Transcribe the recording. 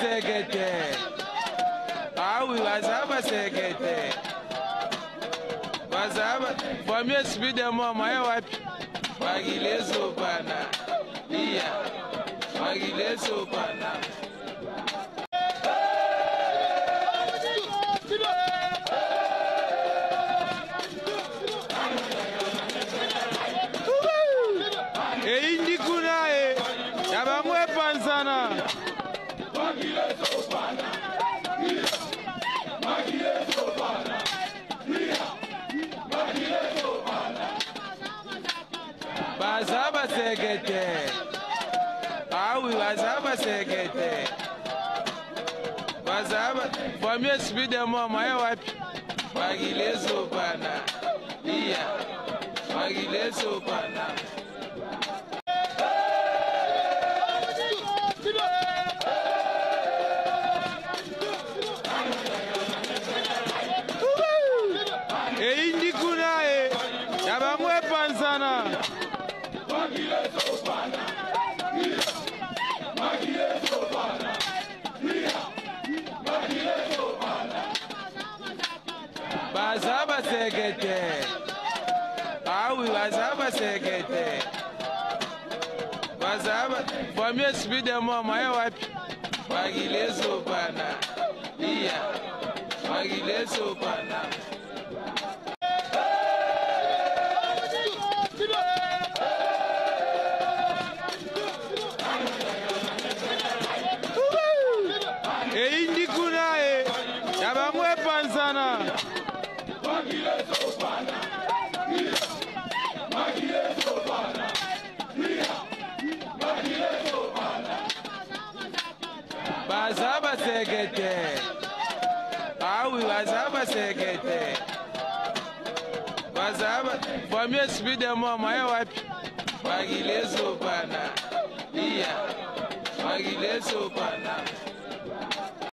sekete. Awi wazaba sekete. Wazaba for me speed them on my wife. Magileso pana. Iya. Magileso pana. Indi kunae yabamwe panzana Magileso pana. Magileso pana. Magileso pana. Bazaba sekete. Awi bazaba sekete. Bazaba for me speed them on my wife. Magileso pana. Iya. Magileso pana. Indi kunae yabamwe panzana Magileso pana. Magileso pana. Magileso pana. Bazaba sekete. Awi bazaba sekete. Bazaba for me speed them on my wife. Magileso pana. Iya. Magileso pana. Indi kunae yabamwe panzana Magileso pana. Magileso pana. Magileso pana. Bazaba sekete. Awi bazaba sekete. Bazaba for me speed them on my wife. Magileso pana. Iya. Magileso pana.